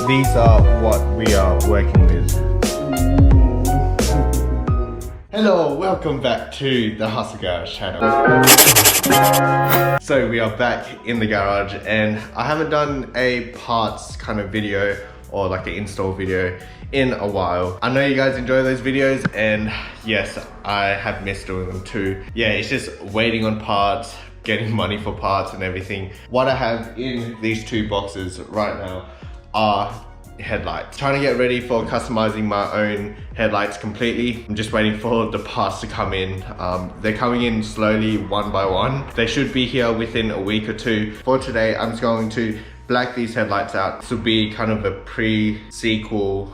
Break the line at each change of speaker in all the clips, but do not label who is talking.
these are what we are working with. Hello, welcome back to the Hustle Garage channel. So we are back in the garage and I haven't done a parts kind of video or like an install video in a while. I know you guys enjoy those videos and yes, I have missed doing them too. Yeah, it's just waiting on parts, getting money for parts and everything. What I have in these two boxes right now are headlights. Trying to get ready for customizing my own headlights completely. I'm just waiting for the parts to come in. They're coming in slowly one by one. They should be here within a week or two. For today, I'm just going to black these headlights out. This will be kind of a prequel,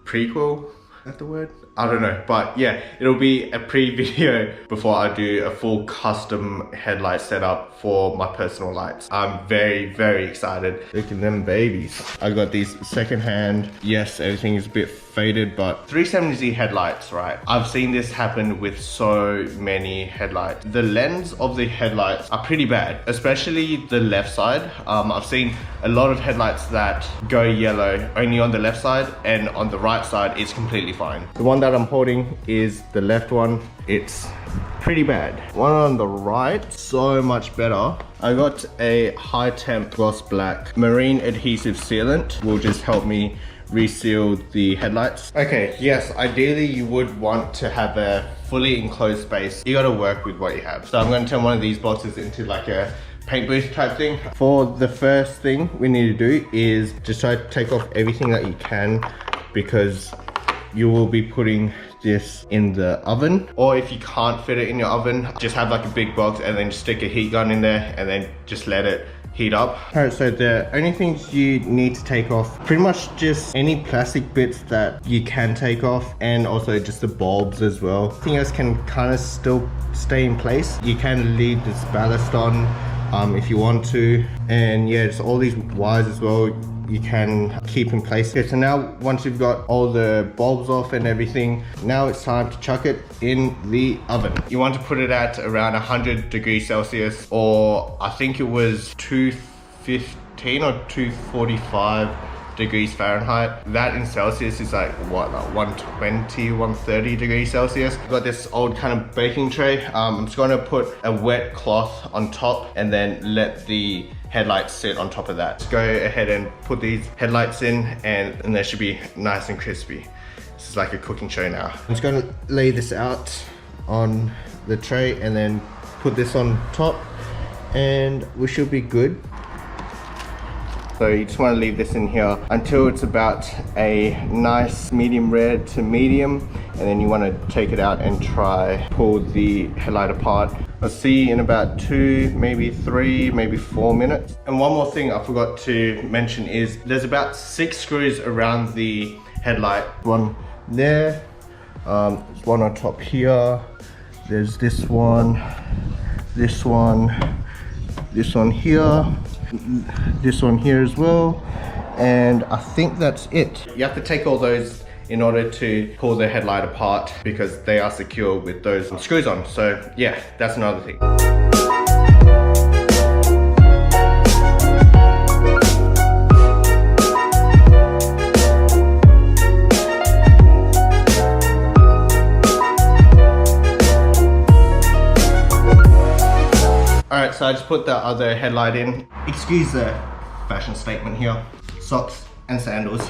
is that the word? I don't know, but yeah, it'll be a pre-video before I do a full custom headlight setup for my personal lights. I'm very, very excited. Look at them babies. I got these secondhand. Yes, everything is a bit faded, but 370Z headlights, right? I've seen this happen with so many headlights. The lens of the headlights are pretty bad, especially the left side. I've seen a lot of headlights that go yellow only on the left side, and on the right side it's completely fine. The one that I'm holding is the left one. It's pretty bad. One on the right, so much better. I got a high temp gloss black marine adhesive sealant. Will just help me reseal the headlights. Okay, yes, ideally you would want to have a fully enclosed space. You gotta work with what you have. So I'm gonna turn one of these boxes into like a paint booth type thing. For the first thing we need to do is just try to take off everything that you can, because you will be putting this in the oven. Or if you can't fit it in your oven, just have like a big box and then just stick a heat gun in there and then just let it heat up. Alright, so the only things you need to take off, pretty much just any plastic bits that you can take off, and also just the bulbs as well. Everything else can kind of still stay in place. You can leave this ballast on if you want to, and yeah, just all these wires as well you can keep in place. Okay, so now once you've got all the bulbs off and everything, now it's time to chuck it in the oven. You want to put it at around 100 degrees Celsius, or I think it was 215 or 245 degrees Fahrenheit. That in Celsius is like what, like 120, 130 degrees Celsius. I've got this old kind of baking tray. I'm just gonna put a wet cloth on top and then let the headlights sit on top of that. Just go ahead and put these headlights in and they should be nice and crispy. This is like a cooking show now. I'm just gonna lay this out on the tray and then put this on top and we should be good. So you just want to leave this in here until it's about a nice medium red to medium, and then you want to take it out and try pull the headlight apart. I'll see you in about 2, maybe 3, maybe 4 minutes. And one more thing I forgot to mention is there's about 6 screws around the headlight. One there, there's one on top here, there's this one, this one, this one here, this one here as well, and I think that's it. You have to take all those in order to pull the headlight apart because they are secure with those screws on. So yeah, that's another thing. Alright, so I just put the other headlight in. Excuse the fashion statement here. Socks and sandals.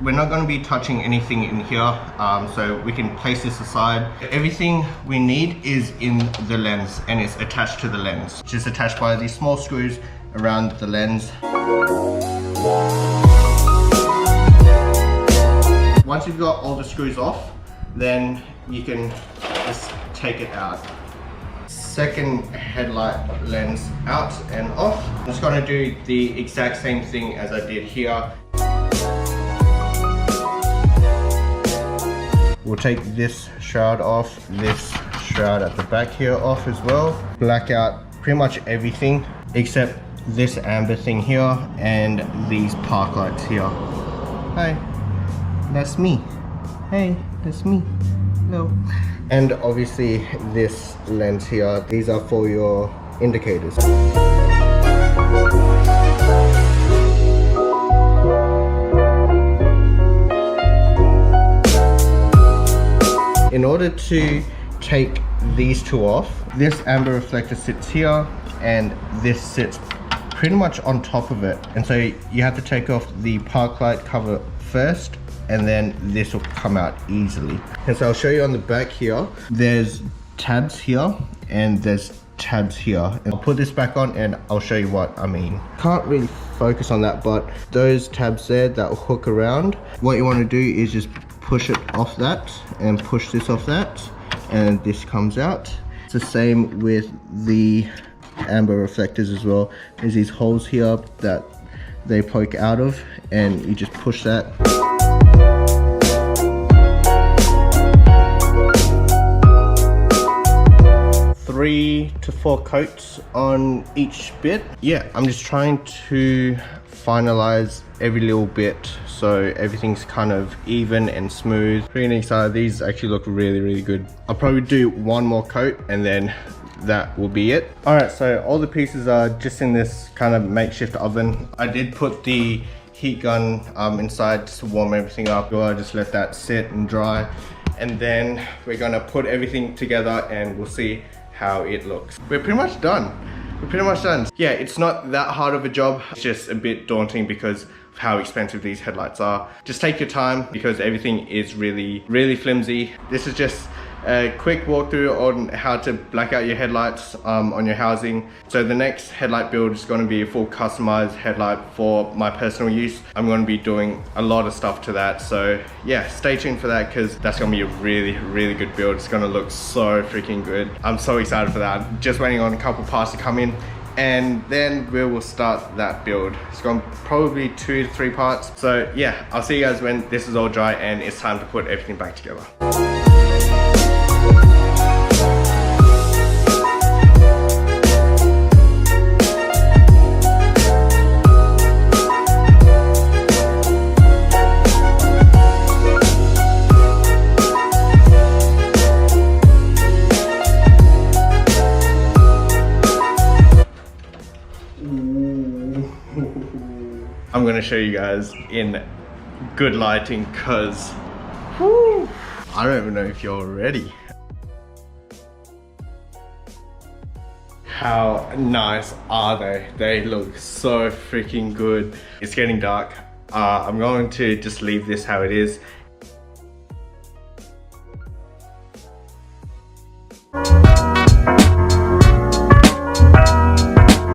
We're not going to be touching anything in here, so we can place this aside. Everything we need is in the lens and it's attached to the lens. It's just attached by these small screws around the lens. Once you've got all the screws off, then you can just take it out. Second headlight lens out and off. I'm just going to do the exact same thing as I did here. We'll take this shroud off, this shroud at the back here off as well. Black out pretty much everything except this amber thing here and these park lights here. Hi, that's me. Hey, that's me. Hello. And obviously this lens here, these are for your indicators. order to take these two off, this amber reflector sits here and this sits pretty much on top of it, and so you have to take off the park light cover first, and then this will come out easily. And so I'll show you on the back here, there's tabs here and there's tabs here, and I'll put this back on and I'll show you what I mean. Can't really focus on that, but those tabs there that will hook around, what you want to do is just push it off that and push this off that, and this comes out. It's the same with the amber reflectors as well. There's these holes here that they poke out of, and you just push that. 3 to 4 coats on each bit. Yeah, I'm just trying to finalize every little bit so everything's kind of even and smooth. Pretty excited. These actually look really good. I'll probably do one more coat and then that will be it. All right, so all the pieces are just in this kind of makeshift oven. I did put the heat gun inside just to warm everything up. I'll just let that sit and dry, and then we're gonna put everything together and we'll see how it looks. We're pretty much done. Yeah, it's not that hard of a job. It's just a bit daunting because of how expensive these headlights are. Just take your time because everything is really flimsy. This is just a quick walkthrough on how to black out your headlights on your housing. So the next headlight build is going to be a full customized headlight for my personal use. I'm going to be doing a lot of stuff to that, so yeah, stay tuned for that because that's going to be a really good build. It's going to look so freaking good. I'm so excited for that. I'm just waiting on a couple parts to come in, and then we will start that build. It's going to probably 2 to 3 parts. So yeah, I'll see you guys when this is all dry and it's time to put everything back together. I'm gonna show you guys in good lighting because I don't even know if you're ready. How nice are they? They look so freaking good. It's getting dark. I'm going to just leave this how it is.